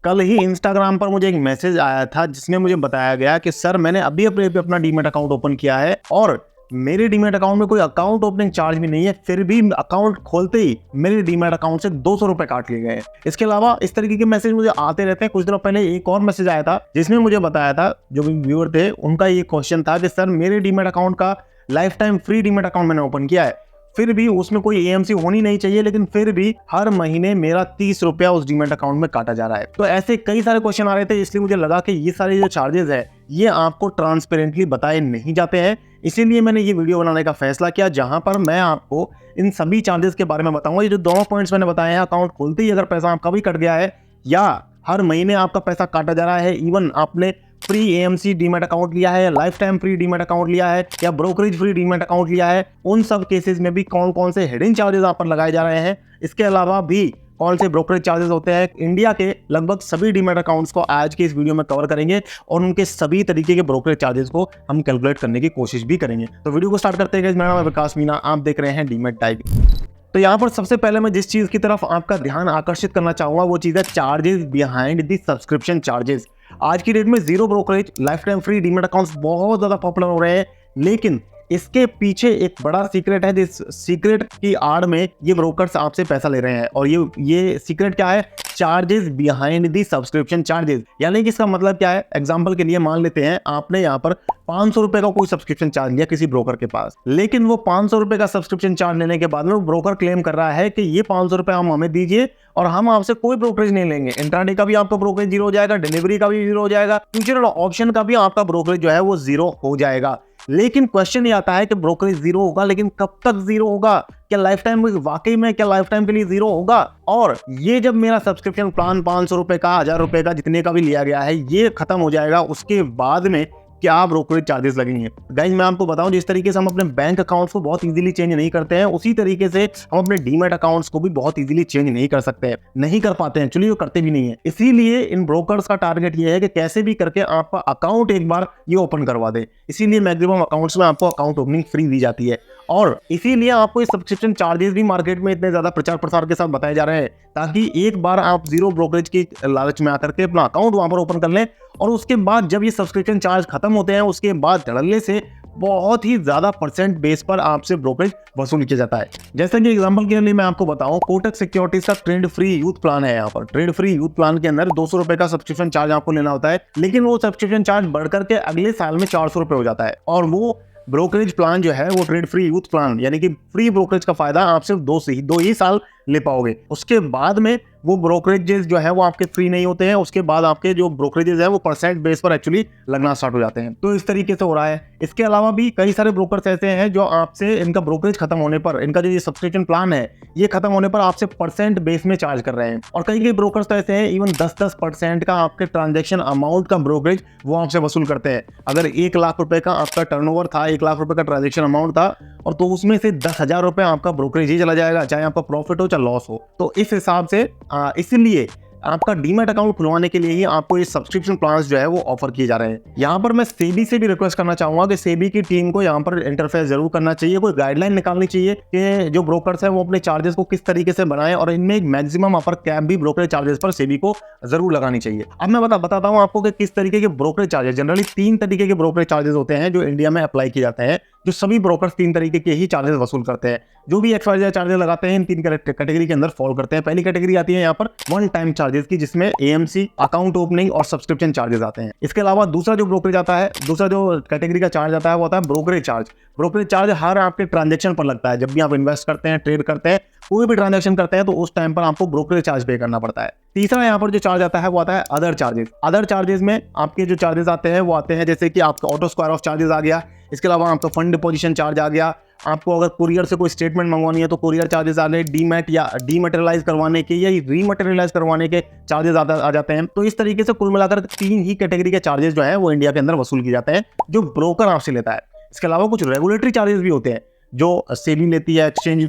कल ही इंस्टाग्राम पर मुझे एक मैसेज आया था जिसमें मुझे बताया गया कि सर मैंने अभी अपना डीमैट अकाउंट ओपन किया है और मेरे डीमैट अकाउंट में कोई अकाउंट ओपनिंग चार्ज भी नहीं है, फिर भी अकाउंट खोलते ही मेरे डीमैट अकाउंट से 200 रुपए काट लिए गए। इसके अलावा इस तरीके के मैसेज मुझे आते रहते हैं। कुछ दिनों पहले एक और मैसेज आया था जिसमें मुझे बताया था, जो भी व्यूअर थे उनका ये क्वेश्चन था कि सर मेरे डीमैट अकाउंट का life time free demat account मैंने ओपन किया है, फिर भी उसमें कोई एएमसी होनी नहीं चाहिए, लेकिन फिर भी हर महीने मेरा 30 रुपया उस डीमैट अकाउंट में काटा जा रहा है। तो ऐसे कई सारे क्वेश्चन आ रहे थे, इसलिए मुझे लगा कि ये सारे जो चार्जेस है ये आपको ट्रांसपेरेंटली बताए नहीं जाते हैं, इसीलिए मैंने ये वीडियो बनाने का फैसला किया जहां पर मैं आपको इन सभी चार्जेस के बारे में बताऊंगा। ये जो दोनों पॉइंट्स मैंने बताए हैं, अकाउंट खोलते ही अगर पैसा आपका भी कट गया है या हर महीने आपका पैसा काटा जा रहा है, इवन आपने फ्री एएमसी डीमैट अकाउंट लिया है, life time free demat account लिया है या ब्रोकरेज फ्री डीमैट अकाउंट लिया है, उन सब केसेस में भी कौन कौन से हिडन चार्जेस आप पर लगाए जा रहे हैं, इसके अलावा भी कौन से ब्रोकरेज चार्जेस होते हैं। इंडिया के लगभग सभी डीमैट अकाउंट्स को आज के इस वीडियो में कवर करेंगे और उनके सभी तरीके के ब्रोकरेज चार्जेस को हम कैलकुलेट करने की कोशिश भी करेंगे। तो वीडियो को स्टार्ट करते हैं। मेरा नाम है विकास मीना, आप देख रहे हैं डीमैट टाइपिंग। तो यहाँ पर सबसे पहले मैं जिस चीज की तरफ आपका ध्यान आकर्षित करना चाहूंगा वो चीज है charges behind the subscription charges. आज की डेट में zero brokerage life time free demat accounts बहुत ज्यादा पॉपुलर हो रहे हैं, लेकिन इसके पीछे एक बड़ा सीक्रेट है। जिस सीक्रेट की आड़ में ये ब्रोकर्स आपसे पैसा ले रहे हैं, और ये सीक्रेट क्या है? Charges behind the subscription charges. यानी कि इसका मतलब क्या है? एग्जांपल के लिए मान लेते हैं आपने यहाँ पर 500 रुपए का कोई सब्सक्रिप्शन चार्ज लिया किसी ब्रोकर के पास, लेकिन वो 500 रुपए का सब्सक्रिप्शन चार्ज लेने के बाद में वो ब्रोकर क्लेम कर रहा है कि ये 500 रुपए हम हमें दीजिए और हम आपसे कोई ब्रोकरेज नहीं लेंगे। इंट्राडे का भी आपका ब्रोकरेज जीरो हो जाएगा, डिलीवरी का भी जीरो हो जाएगा, फ्यूचर ऑप्शन का भी आपका ब्रोकरेज जो है वो जीरो हो जाएगा। लेकिन क्वेश्चन ये आता है कि ब्रोकरेज जीरो होगा, लेकिन कब तक जीरो होगा? क्या लाइफ टाइम वाकई में क्या लाइफ टाइम के लिए जीरो होगा? और ये जब मेरा सब्सक्रिप्शन प्लान 500 रुपए का, 1000 रुपए का, जितने का भी लिया गया है, ये खत्म हो जाएगा, उसके बाद में क्या ब्रोकरेज चार्जेस लगेंगे? गाइस मैं आपको बताऊं, जिस तरीके से हम अपने बैंक अकाउंट्स को बहुत इजीली चेंज नहीं करते हैं, उसी तरीके से हम अपने डीमैट अकाउंट्स को भी बहुत इजीली चेंज नहीं कर सकते हैं, नहीं कर पाते हैं, एक्चुअली वो करते भी नहीं है। इसीलिए इन ब्रोकर्स का टारगेट ये है कि कैसे भी करके आपका अकाउंट एक बार ये ओपन करवा दे। इसीलिए मैक्सिमम अकाउंट्स में आपको अकाउंट ओपनिंग फ्री दी जाती है, और इसीलिए आपको ये सब्सक्रिप्शन चार्जेस भी मार्केट में इतने ज्यादा प्रचार प्रसार के साथ बताए जा रहे हैं, ताकि एक बार आप जीरो ब्रोकरेज की लालच में आकर के अपना अकाउंट वहां पर ओपन कर लें, और उसके बाद जब ये सब्सक्रिप्शन चार्ज खत्म होते हैं उसके बाद धड़ल्ले से बहुत ही ज्यादा परसेंट बेस पर आपसे ब्रोकरेज वसूल किया जाता है। जैसे कि एग्जांपल के लिए मैं आपको बताऊं, कोटक सिक्योरिटीज का ट्रेड फ्री यूथ प्लान है। यहाँ पर ट्रेड फ्री यूथ प्लान के अंदर 200 रुपए का सब्सक्रिप्शन चार्ज आपको लेना होता है, लेकिन वो सब्सक्रिप्शन चार्ज बढ़कर के अगले साल में 400 रुपए हो जाता है, और वो ब्रोकरेज प्लान जो है वो ट्रेड फ्री यूथ प्लान, यानी कि फ्री ब्रोकरेज का फायदा आप सिर्फ दो ही साल ले पाओगे। उसके बाद में वो ब्रोकरेजेस जो है वो आपके फ्री नहीं होते हैं, उसके बाद आपके जो ब्रोकरेजेस है वो परसेंट बेस पर एक्चुअली लगना स्टार्ट हो जाते हैं। तो इस तरीके से हो रहा है। इसके अलावा भी कई सारे ब्रोकर्स ऐसे हैं जो आपसे इनका ब्रोकरेज खत्म होने पर, इनका जो ये सब्सक्रिप्शन प्लान है ये खत्म होने पर आपसे परसेंट बेस में चार्ज कर रहे हैं, और कई ब्रोकर्स तो ऐसे हैं इवन 10% का आपके ट्रांजेक्शन अमाउंट का ब्रोकरेज वो आपसे वसूल करते हैं। अगर 1 लाख रुपए का आपका टर्नओवर था, 1 लाख रुपए का ट्रांजेक्शन अमाउंट था, और तो उसमें से 10,000 रुपए आपका ब्रोकरेज ही चला जाएगा, चाहे आपका प्रॉफिट हो चाहे लॉस हो। तो इस हिसाब से इसलिए आपका डीमैट अकाउंट खुलवाने के लिए ही आपको ये सब्सक्रिप्शन प्लान्स जो है वो ऑफर किए जा रहे हैं। यहाँ पर मैं सेबी से भी रिक्वेस्ट करना चाहूंगा कि सेबी की टीम को यहाँ पर इंटरफेस जरूर करना चाहिए, कोई गाइडलाइन निकालनी चाहिए कि जो ब्रोकर्स है वो अपने चार्जेस को किस तरीके से बनाएं, और इनमें एक मैक्सिमम अपर कैप भी ब्रोकरेज चार्जेस पर सेबी को जरूर लगानी चाहिए। अब मैं बताता हूँ आपको कि किस तरीके के ब्रोकरेज चार्जेस, जनरली 3 तरीके के ब्रोकरेज चार्जेस होते हैं जो इंडिया में अप्लाई किए जाते हैं, जो सभी ब्रोकर्स 3 तरीके के ही चार्जेस वसूल करते हैं। जो भी XYZ चार्जेस लगाते हैं इन 3 कैटेगरी के अंदर फॉल करते हैं। पहली कैटेगरी आती है यहाँ पर वन टाइम चार्जेस की, जिसमें एएमसी, अकाउंट ओपनिंग और सब्सक्रिप्शन चार्जेस आते हैं। इसके अलावा दूसरा जो ब्रोकरेज आता है, दूसरा जो कैटेगरी का चार्ज आता है वो आता है ब्रोकरेज चार्ज। ब्रोकरेज चार्ज हर आपके ट्रांजेक्शन पर लगता है। जब भी आप इन्वेस्ट करते हैं, ट्रेड करते हैं, कोई भी ट्रांजेक्शन करते हैं, तो उस टाइम पर आपको ब्रोकरेज चार्ज पे करना पड़ता है। तीसरा यहाँ पर जो चार्ज आता है वो आता है अदर चार्जेस। अदर चार्जेस में आपके जो चार्जेस आते हैं वो आते हैं जैसे कि आपका ऑटो स्क्वायर ऑफ चार्जेस आ गया, इसके अलावा आपका फंड डिपोजिशन चार्ज आ गया, आपको अगर कुरियर से कोई स्टेटमेंट मंगवानी है तो कुरियर चार्जेस आ गए, डीमैट या डीमैटेरियलाइज करवाने के या रीमैटेरियलाइज करवाने के चार्जेस आ जाते हैं। तो इस तरीके से कुल मिलाकर 3 ही कैटेगरी के चार्जेस जो है वो इंडिया के अंदर वसूल किए जाते हैं, जो ब्रोकर आपसे लेता है। इसके अलावा कुछ रेगुलेटरी चार्जेस भी होते हैं जो सेबी लेती है, एक्सचेंज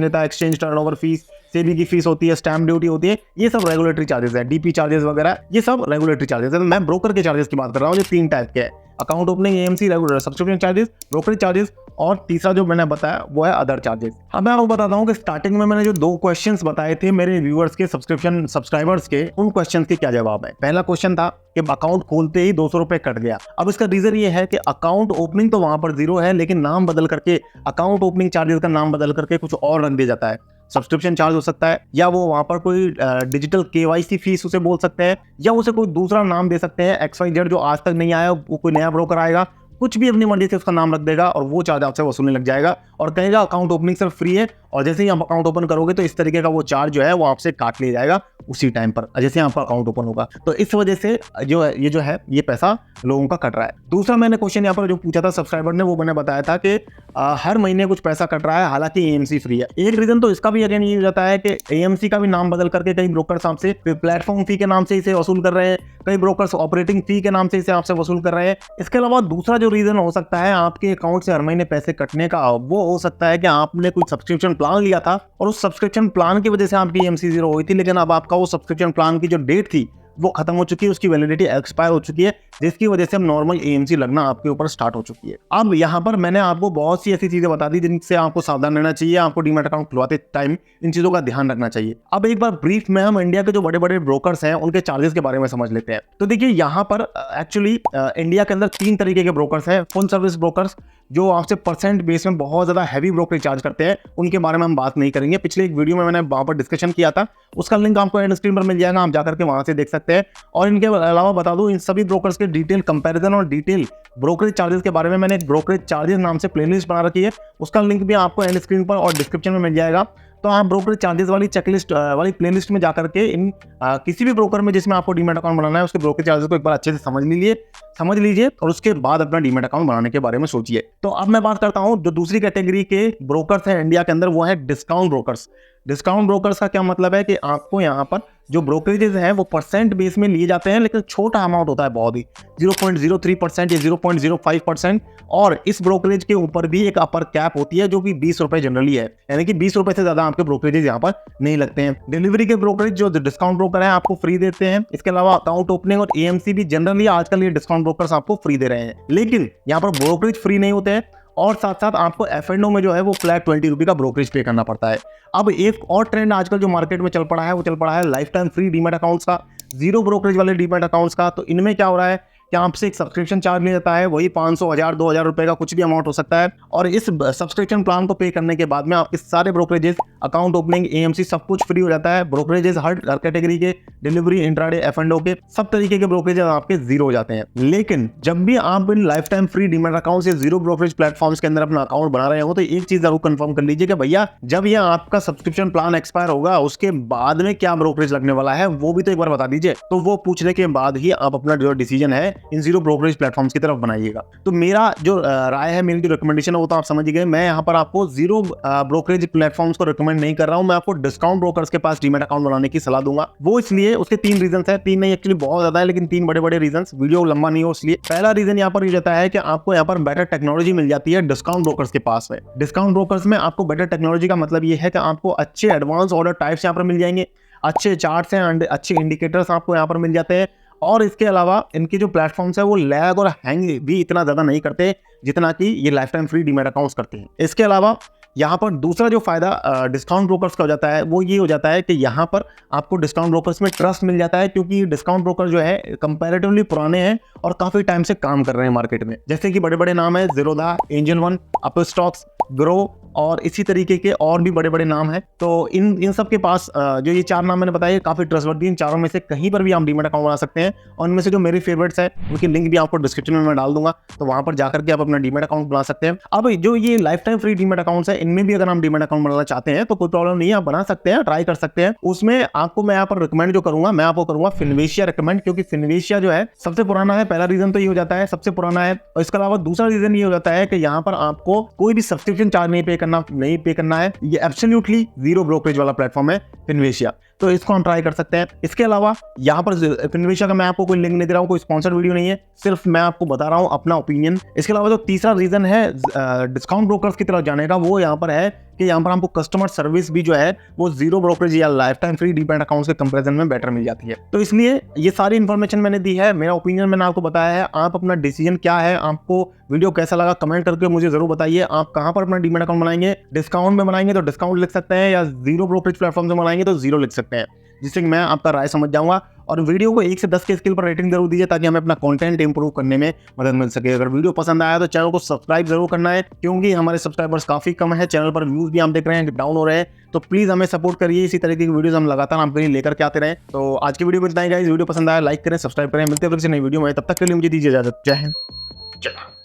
लेता है, एक्सचेंज टर्नओवर फीस, सेबी की फीस होती है, स्टैम्प ड्यूटी होती है, ये सब रेगुलेटरी चार्जेस है, डीपी चार्जेस वगैरह, ये सब रेगुलेटरी चार्जेस है। मैं ब्रोकर के चार्जेस की बात कर रहा हूँ जो 3 टाइप के हैं। Account opening, AMC, subscription charges, brokerage charges, और तीसरा जो मैंने बताया वो है अदर चार्जेस। अब मैं आपको बताता हूँ कि स्टार्टिंग में मैंने जो 2 क्वेश्चंस बताए थे मेरे व्यूअर्स के, सब्सक्राइबर्स के, उन क्वेश्चंस के क्या जवाब है। पहला क्वेश्चन था कि अकाउंट खोलते ही 200 रुपए कट गया। अब इसका रीजन ये है कि अकाउंट ओपनिंग तो वहां पर 0 है, लेकिन नाम बदल करके अकाउंट ओपनिंग चार्जेस का नाम बदल करके कुछ और रख दिया जाता है। सब्सक्रिप्शन चार्ज हो सकता है, या वो वहां पर कोई डिजिटल केवाईसी फीस उसे बोल सकते हैं, या उसे कोई दूसरा नाम दे सकते हैं, XYZ जो आज तक नहीं आया, वो कोई नया ब्रोकर आएगा, कुछ भी अपनी मर्जी से उसका नाम रख देगा और वो चार्ज आपसे वसूलने लग जाएगा और कहेगा अकाउंट ओपनिंग सिर्फ फ्री है, और जैसे ही आप अकाउंट ओपन करोगे तो इस तरीके का वो चार्ज जो है वो आपसे काट लिया जाएगा उसी टाइम पर जैसे आपका अकाउंट ओपन होगा। तो इस वजह से जो है ये पैसा लोगों का कट रहा है। दूसरा मैंने क्वेश्चन यहाँ पर जो पूछा था सब्सक्राइबर ने, वो मैंने बताया था कि हर महीने कुछ पैसा कट रहा है, हालांकि एएमसी फ्री है। एक रीजन तो इसका भी अगेन ये हो जाता है कि एएमसी का भी नाम बदल करके कई ब्रोकर्स आपसे प्लेटफॉर्म फी के नाम से इसे वसूल कर रहे हैं, कई ब्रोकर्स ऑपरेटिंग फी के नाम से इसे आपसे वसूल कर रहे हैं। इसके अलावा दूसरा जो रीजन हो सकता है आपके अकाउंट से हर महीने पैसे कटने का, वो हो सकता है कि आपने कोई सब्सक्रिप्शन प्लान लिया था और उस सब्सक्रिप्शन प्लान की वजह से आपकी एएमसी 0 हुई थी, लेकिन अब आपका वो सब्सक्रिप्शन प्लान की जो डेट थी वो खत्म हो चुकी है, उसकी वैलिडिटी एक्सपायर हो चुकी है, जिसकी वजह से अब नॉर्मल एएमसी लगना आपके ऊपर स्टार्ट हो चुकी है। अब यहाँ पर मैंने आपको बहुत सी ऐसी चीजें बता दी जिनसे आपको सावधान रहना चाहिए, आपको डीमैट अकाउंट खुलवाते टाइम इन चीजों का ध्यान रखना चाहिए। अब एक बार ब्रीफ में हम इंडिया के जो बड़े बड़े ब्रोकर्स हैं उनके चार्जेस के बारे में समझ लेते हैं। तो देखिए यहाँ पर एक्चुअली इंडिया के अंदर 3 तरीके के ब्रोकर्स हैं। फुल सर्विस ब्रोकर्स जो आपसे परसेंट बेस में बहुत ज्यादा हैवी ब्रोकरेज चार्ज करते हैं, उनके बारे में हम बात नहीं करेंगे। पिछले एक वीडियो में मैंने वहां पर डिस्कशन किया था, उसका लिंक आपको एंड स्क्रीन पर मिल जाएगा, आप जाकर के वहां से देख सकते हैं। और इनके अलावा बता दूं, इन सभी ब्रोकर्स के डिटेल कंपैरिजन और डिटेल ब्रोकरेज चार्जेस के बारे में मैंने एक ब्रोकरेज चार्जेस नाम से प्लेलिस्ट बना रखी है, उसका लिंक भी आपको एंड स्क्रीन पर और डिस्क्रिप्शन में मिल जाएगा। तो आप ब्रोकरेज चार्जेस वाली चेकलिस्ट वाली प्लेलिस्ट में जाकर के इन किसी भी ब्रोकर में जिसमें आपको डीमैट अकाउंट बनाना है उसके ब्रोकरेज चार्जेस को एक बार अच्छे से समझ लीजिए और उसके बाद अपना डीमैट अकाउंट बनाने के बारे में सोचिए। तो अब मैं बात करता हूं जो दूसरी कैटेगरी के ब्रोकर्स हैं इंडिया के अंदर, वो है डिस्काउंट ब्रोकर्स। डिस्काउंट ब्रोकर्स का क्या मतलब है कि आपको यहाँ पर जो ब्रोकरेजेस हैं वो परसेंट बेस में लिए जाते हैं, लेकिन छोटा अमाउंट होता है, बहुत ही 0.03% या 0.05%, और इस ब्रोकरेज के ऊपर भी एक अपर कैप होती है जो कि 20 रुपए जनरली है, यानी कि 20 रुपए से ज्यादा आपके ब्रोकरेजेस यहाँ पर नहीं लगते हैं। डिलीवरी के ब्रोकरेज जो डिस्काउंट ब्रोकर है आपको फ्री देते हैं। इसके अलावा अकाउंट ओपनिंग और एएमसी भी जनरली आजकल ये डिस्काउंट ब्रोकर्स आपको फ्री दे रहे हैं, लेकिन यहाँ पर ब्रोकरेज फ्री नहीं होते हैं और साथ साथ आपको F&O में जो है वो फ्लैट 20 रुपये का ब्रोकरेज पे करना पड़ता है। अब एक और ट्रेंड आजकल जो मार्केट में चल पड़ा है वो चल पड़ा है life time free demat accounts का, 0 ब्रोकरेज वाले डीमैट अकाउंट्स का। तो इनमें क्या हो रहा है कि आपसे एक सब्सक्रिप्शन चार्ज लिया जाता है, वही 500, 1000, 2000 रुपए का कुछ भी अमाउंट हो सकता है, और इस सब्सक्रिप्शन प्लान को पे करने के बाद में आपके सारे ब्रोकरेजेस, अकाउंट ओपनिंग, एएमसी सब कुछ फ्री हो जाता है। ब्रोकरेजेस हर कैटेगरी के, डिलीवरी, इंट्राडे, F&O के सब तरीके के ब्रोकरेजेस आपके 0 हो जाते हैं। लेकिन जब भी आप in life time free demat account से 0 ब्रोकरेज प्लेटफॉर्म्स के अंदर अपना अकाउंट बना रहे हो तो एक चीज जरूर कंफर्म कर लीजिए कि भैया जब ये आपका सब्सक्रिप्शन प्लान एक्सपायर होगा उसके बाद में क्या ब्रोकरेज लगने वाला है वो भी तो एक बार बता दीजिए। तो वो पूछने के बाद ही आप अपना जो डिसीजन है इन 0 ब्रोकरेज प्लेटफॉर्म्स की तरफ बनाइएगा। तो मेरा जो राय है, मेरी जो रिकमेंडेशन है वो तो आप समझ गए। मैं यहाँ पर आपको 0 ब्रोकरेज प्लेटफॉर्म्स को रिकमेंड नहीं कर रहा हूँ, मैं आपको डिस्काउंट ब्रोकर्स के पास डीमैट अकाउंट बनाने की सलाह दूंगा। वो इसलिए उसके 3 रीजन है, 3 नहीं एक्चुअली बहुत ज्यादा है, लेकिन 3 बड़े बड़े रीजन, वीडियो लंबा नहीं हो इसलिए। पहला रीजन यहाँ पर ये जाता है कि आपको यहाँ पर बेटर टेक्नोलॉजी मिल जाती है डिस्काउंट ब्रोकर्स के पास में। डिस्काउंट ब्रोकर्स में आपको बेटर टेक्नोलॉजी का मतलब ये है कि आपको अच्छे एडवांस ऑर्डर टाइप्स यहाँ पर मिल जाएंगे, अच्छे चार्ट्स हैं, अच्छे इंडिकेटर्स आपको यहाँ पर मिल जाते हैं, और इसके अलावा इनके जो प्लेटफॉर्म्स है वो लैग और हैंग भी इतना ज्यादा नहीं करते जितना कि ये life time free demat accounts करते हैं। इसके अलावा यहाँ पर दूसरा जो फायदा डिस्काउंट ब्रोकर्स का हो जाता है वो ये हो जाता है कि यहाँ पर आपको डिस्काउंट ब्रोकर्स में ट्रस्ट मिल जाता है, क्योंकि डिस्काउंट ब्रोकर जो है कंपैरेटिवली पुराने हैं और काफी टाइम से काम कर रहे हैं मार्केट में। जैसे कि बड़े बड़े नाम है Zerodha, angel one, Upstox, grow, और इसी तरीके के और भी बड़े बड़े नाम हैं। तो इन सब के पास जो ये 4 नाम मैंने बताए काफी ट्रस्टवर्दी, इन चारों में से कहीं पर भी आप डीमैट अकाउंट बना सकते हैं, और इनमें से जो मेरे फेवरेट्स है उनकी लिंक भी आपको डिस्क्रिप्शन में मैं डाल दूंगा, तो वहां पर जाकर के आप अपना डीमैट अकाउंट बना सकते हैं। अब जो ये life time free demat accounts है इनमें भी अगर आप डीमैट अकाउंट बनाना चाहते हैं तो कोई प्रॉब्लम नहीं है, आप बना सकते हैं, ट्राई कर सकते हैं। उसमें आपको मैं यहाँ पर रिकमेंड जो करूंगा, मैं आपको करूंगा फिनवेशिया रिकमेंड, क्योंकि फिनवेशिया जो है सबसे पुराना है। पहला रीजन तो ये हो जाता है सबसे पुराना है, और इसके अलावा दूसरा रीजन ये हो जाता है कि यहाँ पर आपको कोई भी सब्सक्रिप्शन चार्ज नहीं पे करना है, ये एब्सोल्युटली 0 ब्रोकरेज वाला प्लेटफॉर्म है फिनवेशिया। तो इसको हम ट्राई कर सकते हैं। इसके अलावा यहाँ पर फिनविशा का मैं आपको कोई लिंक नहीं दे रहा हूँ, कोई स्पॉन्सर्ड वीडियो नहीं है, सिर्फ मैं आपको बता रहा हूँ अपना ओपिनियन। इसके अलावा जो तीसरा रीजन है डिस्काउंट ब्रोकर्स की तरफ जाने का, वो यहाँ पर है कि यहाँ पर हमको कस्टमर सर्विस भी जो है वो जीरो ब्रोकरेज या life time free demat accounts के कंपैरिजन में बेटर मिल जाती है। तो इसलिए ये सारी इन्फॉर्मेशन मैंने दी है, मेरा ओपिनियन मैंने आपको बताया है। आप अपना डिसीजन क्या है, आपको वीडियो कैसा लगा कमेंट करके मुझे जरूर बताइए। आप कहाँ पर अपना डीमैट अकाउंट बनाएंगे, डिस्काउंट में बनाएंगे तो डिस्काउंट लिख सकते हैं, या जीरो ब्रोकरेज प्लेटफॉर्म से बनाएंगे तो जीरो लिख सकते हैं, जिससे मैं आपका राय समझ जाऊंगा। और वीडियो को 1 से 10 के स्केल पर रेटिंग जरूर दीजिए, ताकि हमें अपना कंटेंट इंप्रूव करने में मदद मिल सके। अगर वीडियो पसंद आया तो चैनल को सब्सक्राइब जरूर करना है, क्योंकि हमारे सब्सक्राइबर्स काफी कम है, चैनल पर व्यूज भी हम देख रहे हैं डाउन हो रहे हैं। तो प्लीज हमें सपोर्ट करिए, इसी तरीके की वीडियोस हम लगातार आपके लिए लेकर के आते रहें। तो आज की वीडियो में इतना ही गाइस, वीडियो पसंद आया लाइक करें, सब्सक्राइब करें। मिलते हैं फिर से नई वीडियो में, तब तक के लिए मुझे दीजिए इजाजत। जय हिंद, जय भारत।